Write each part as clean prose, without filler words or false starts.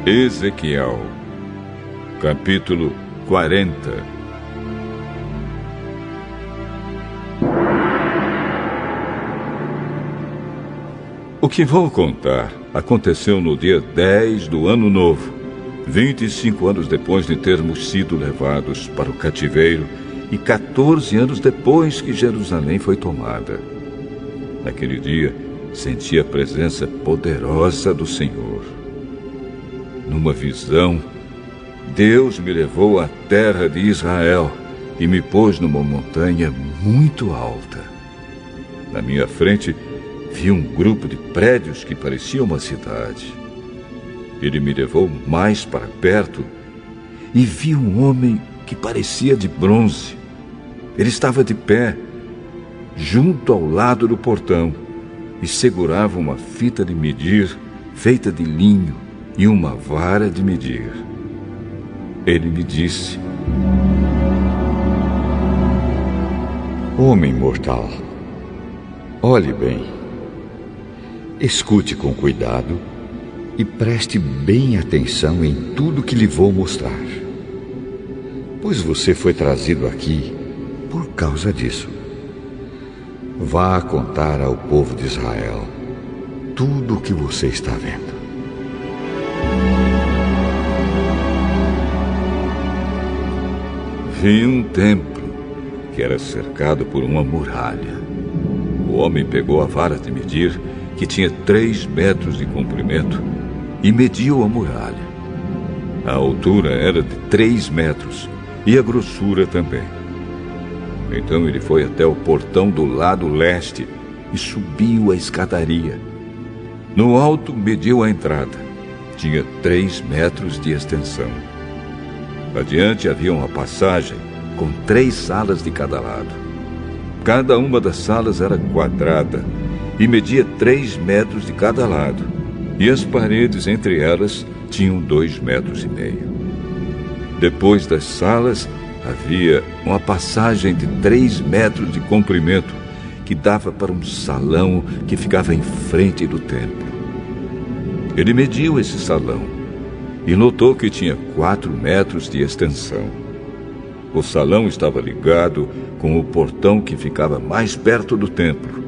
Ezequiel, capítulo 40. O que vou contar aconteceu no dia 10 do ano novo, 25 anos depois de termos sido levados para o cativeiro e 14 anos depois que Jerusalém foi tomada. Naquele dia, senti a presença poderosa do Senhor. Numa visão, Deus me levou à terra de Israel e me pôs numa montanha muito alta. Na minha frente, vi um grupo de prédios que parecia uma cidade. Ele me levou mais para perto e vi um homem que parecia de bronze. Ele estava de pé, junto ao lado do portão, e segurava uma fita de medir feita de linho e uma vara de medir. Ele me disse: Homem mortal, olhe bem, escute com cuidado e preste bem atenção em tudo que lhe vou mostrar, pois você foi trazido aqui por causa disso. Vá contar ao povo de Israel tudo o que você está vendo. Vi um templo que era cercado por uma muralha. O homem pegou a vara de medir, que tinha 3 metros de comprimento, e mediu a muralha. A altura era de 3 metros e a grossura também. Então ele foi até o portão do lado leste e subiu a escadaria. No alto mediu a entrada. Tinha 3 metros de extensão. Adiante havia uma passagem com 3 salas de cada lado. Cada uma das salas era quadrada e media 3 metros de cada lado. E as paredes entre elas tinham 2,5 metros. Depois das salas havia uma passagem de 3 metros de comprimento que dava para um salão que ficava em frente do templo. Ele mediu esse salão e notou que tinha 4 metros de extensão. O salão estava ligado com o portão que ficava mais perto do templo,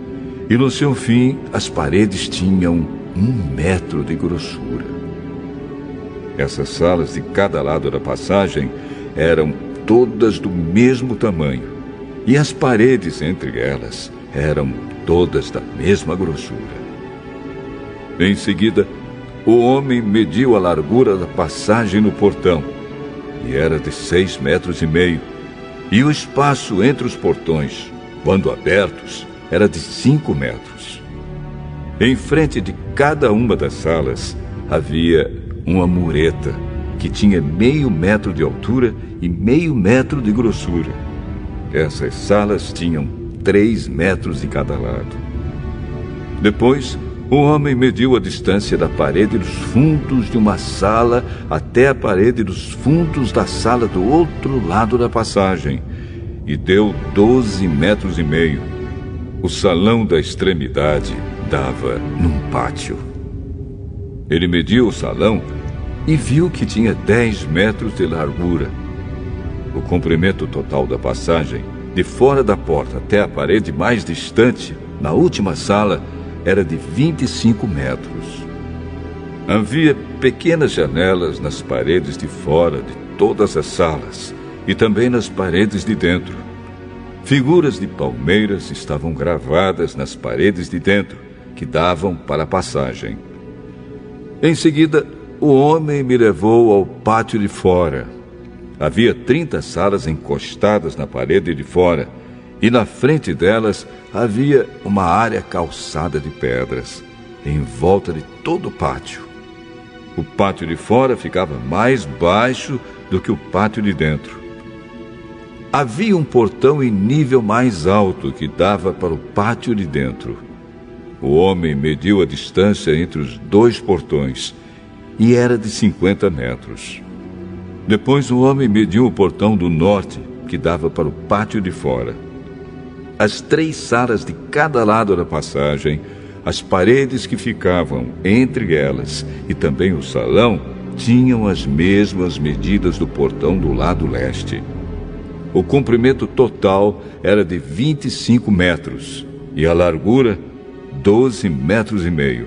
e no seu fim as paredes tinham 1 metro de grossura. Essas salas de cada lado da passagem eram todas do mesmo tamanho, e as paredes entre elas eram todas da mesma grossura. Em seguida, o homem mediu a largura da passagem no portão, e era de 6,5 metros, e o espaço entre os portões, quando abertos, era de 5 metros. Em frente de cada uma das salas havia uma mureta, que tinha 0,5 metro de altura e 0,5 metro de grossura. Essas salas tinham 3 metros de cada lado. Depois, o homem mediu a distância da parede dos fundos de uma sala até a parede dos fundos da sala do outro lado da passagem, e deu 12,5 metros. O salão da extremidade dava num pátio. Ele mediu o salão e viu que tinha 10 metros de largura. O comprimento total da passagem, de fora da porta até a parede mais distante, na última sala, era de 25 metros. Havia pequenas janelas nas paredes de fora de todas as salas e também nas paredes de dentro. Figuras de palmeiras estavam gravadas nas paredes de dentro, que davam para a passagem. Em seguida, o homem me levou ao pátio de fora. Havia 30 salas encostadas na parede de fora, e na frente delas havia uma área calçada de pedras, em volta de todo o pátio. O pátio de fora ficava mais baixo do que o pátio de dentro. Havia um portão em nível mais alto que dava para o pátio de dentro. O homem mediu a distância entre os 2 portões, e era de 50 metros. Depois o homem mediu o portão do norte, que dava para o pátio de fora. As 3 salas de cada lado da passagem, as paredes que ficavam entre elas e também o salão tinham as mesmas medidas do portão do lado leste. O comprimento total era de 25 metros e a largura 12 metros e meio.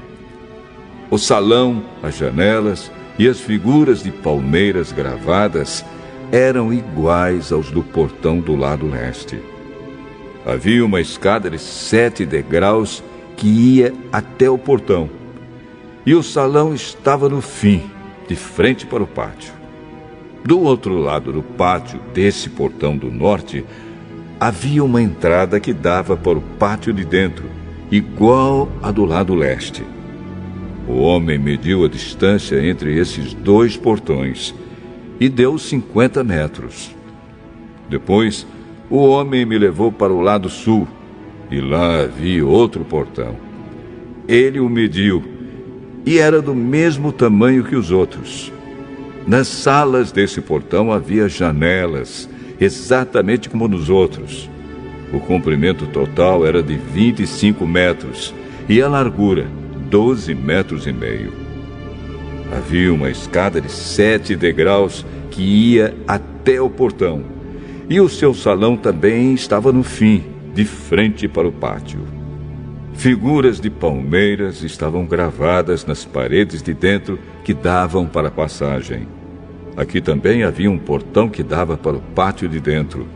O salão, as janelas e as figuras de palmeiras gravadas eram iguais aos do portão do lado leste. Havia uma escada de 7 degraus que ia até o portão, e o salão estava no fim, de frente para o pátio. Do outro lado do pátio desse portão do norte, havia uma entrada que dava para o pátio de dentro, igual à do lado leste. O homem mediu a distância entre esses dois portões e deu 50 metros. Depois, o homem me levou para o lado sul, e lá havia outro portão. Ele o mediu, e era do mesmo tamanho que os outros. Nas salas desse portão havia janelas, exatamente como nos outros. O comprimento total era de 25 metros, e a largura 12 metros e meio. Havia uma escada de 7 degraus que ia até o portão, e o seu salão também estava no fim, de frente para o pátio. Figuras de palmeiras estavam gravadas nas paredes de dentro que davam para a passagem. Aqui também havia um portão que dava para o pátio de dentro.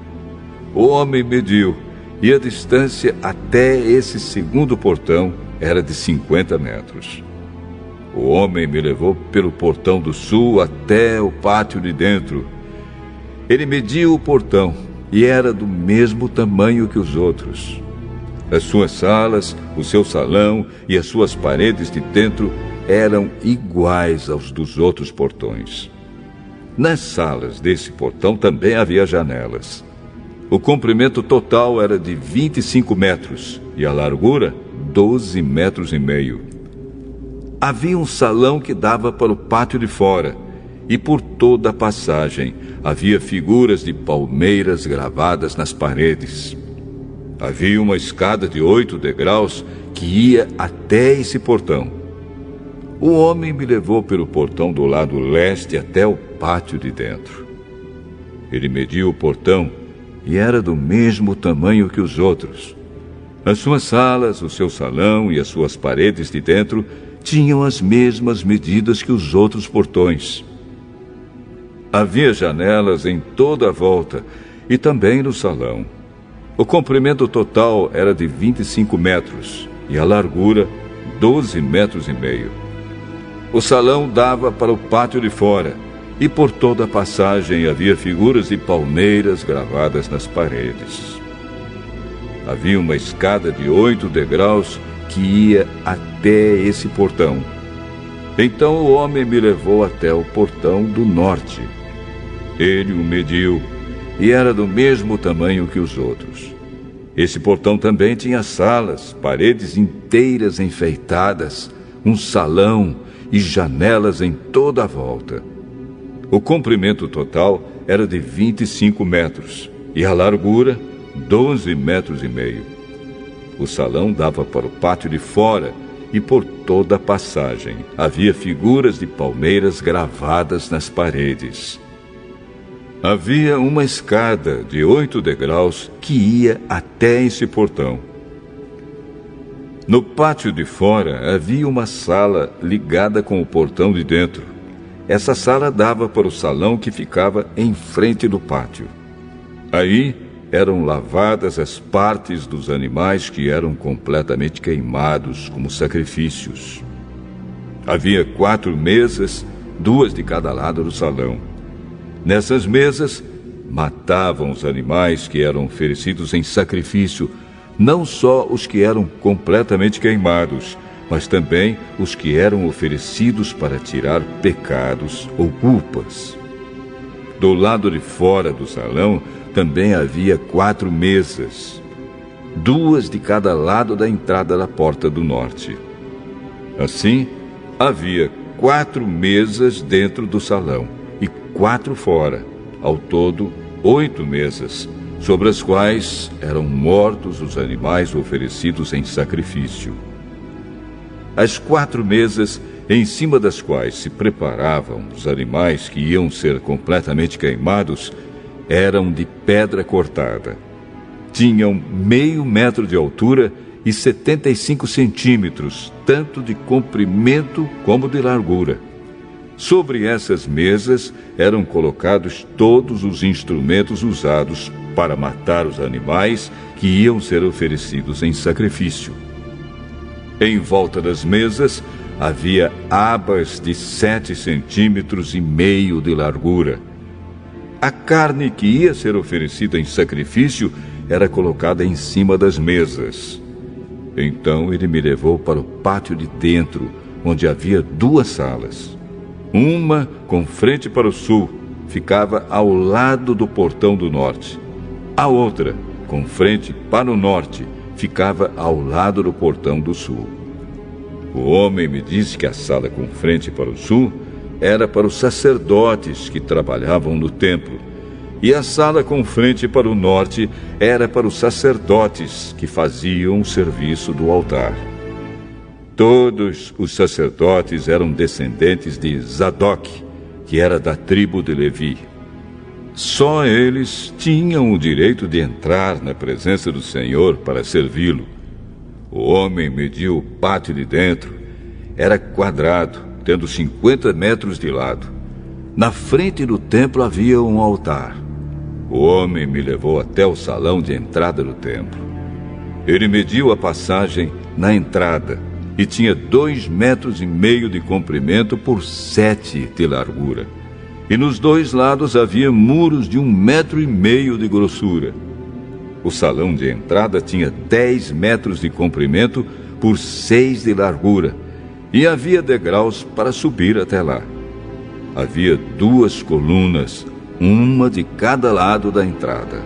O homem mediu, e a distância até esse segundo portão era de 50 metros. O homem me levou pelo portão do sul até o pátio de dentro. Ele mediu o portão e era do mesmo tamanho que os outros. As suas salas, o seu salão e as suas paredes de dentro eram iguais aos dos outros portões. Nas salas desse portão também havia janelas. O comprimento total era de 25 metros e a largura 12 metros e meio. Havia um salão que dava para o pátio de fora, e por toda a passagem havia figuras de palmeiras gravadas nas paredes. Havia uma escada de 8 degraus que ia até esse portão. O homem me levou pelo portão do lado leste até o pátio de dentro. Ele mediu o portão e era do mesmo tamanho que os outros. As suas salas, o seu salão e as suas paredes de dentro tinham as mesmas medidas que os outros portões. Havia janelas em toda a volta e também no salão. O comprimento total era de 25 metros e a largura 12 metros e meio. O salão dava para o pátio de fora e por toda a passagem havia figuras de palmeiras gravadas nas paredes. Havia uma escada de 8 degraus que ia até esse portão. Então o homem me levou até o portão do norte. Ele o mediu e era do mesmo tamanho que os outros. Esse portão também tinha salas, paredes inteiras enfeitadas, um salão e janelas em toda a volta. O comprimento total era de 25 metros e a largura 12 metros e meio. O salão dava para o pátio de fora e por toda a passagem havia figuras de palmeiras gravadas nas paredes. Havia uma escada de 8 degraus que ia até esse portão. No pátio de fora havia uma sala ligada com o portão de dentro. Essa sala dava para o salão que ficava em frente do pátio. Aí eram lavadas as partes dos animais que eram completamente queimados como sacrifícios. Havia 4 mesas, 2 de cada lado do salão. Nessas mesas, matavam os animais que eram oferecidos em sacrifício, não só os que eram completamente queimados, mas também os que eram oferecidos para tirar pecados ou culpas. Do lado de fora do salão também havia 4 mesas, 2 de cada lado da entrada da porta do norte. Assim, havia 4 mesas dentro do salão e 4 fora, ao todo 8 mesas, sobre as quais eram mortos os animais oferecidos em sacrifício. As 4 mesas em cima das quais se preparavam os animais que iam ser completamente queimados, eram de pedra cortada. Tinham 0,5 metro de altura e 75 centímetros, tanto de comprimento como de largura. Sobre essas mesas eram colocados todos os instrumentos usados para matar os animais que iam ser oferecidos em sacrifício. Em volta das mesas havia abas de 7,5 centímetros de largura. A carne que ia ser oferecida em sacrifício era colocada em cima das mesas. Então ele me levou para o pátio de dentro, onde havia 2 salas. Uma, com frente para o sul, ficava ao lado do portão do norte. A outra, com frente para o norte, ficava ao lado do portão do sul. O homem me disse que a sala com frente para o sul era para os sacerdotes que trabalhavam no templo, e a sala com frente para o norte era para os sacerdotes que faziam o serviço do altar. Todos os sacerdotes eram descendentes de Zadok, que era da tribo de Levi. Só eles tinham o direito de entrar na presença do Senhor para servi-lo. O homem mediu o pátio de dentro. Era quadrado, tendo 50 metros de lado. Na frente do templo havia um altar. O homem me levou até o salão de entrada do templo. Ele mediu a passagem na entrada e tinha 2,5 metros de comprimento por 7 de largura. E nos 2 lados havia muros de 1,5 metro de grossura. O salão de entrada tinha 10 metros de comprimento por 6 de largura, e havia degraus para subir até lá. Havia 2 colunas, uma de cada lado da entrada.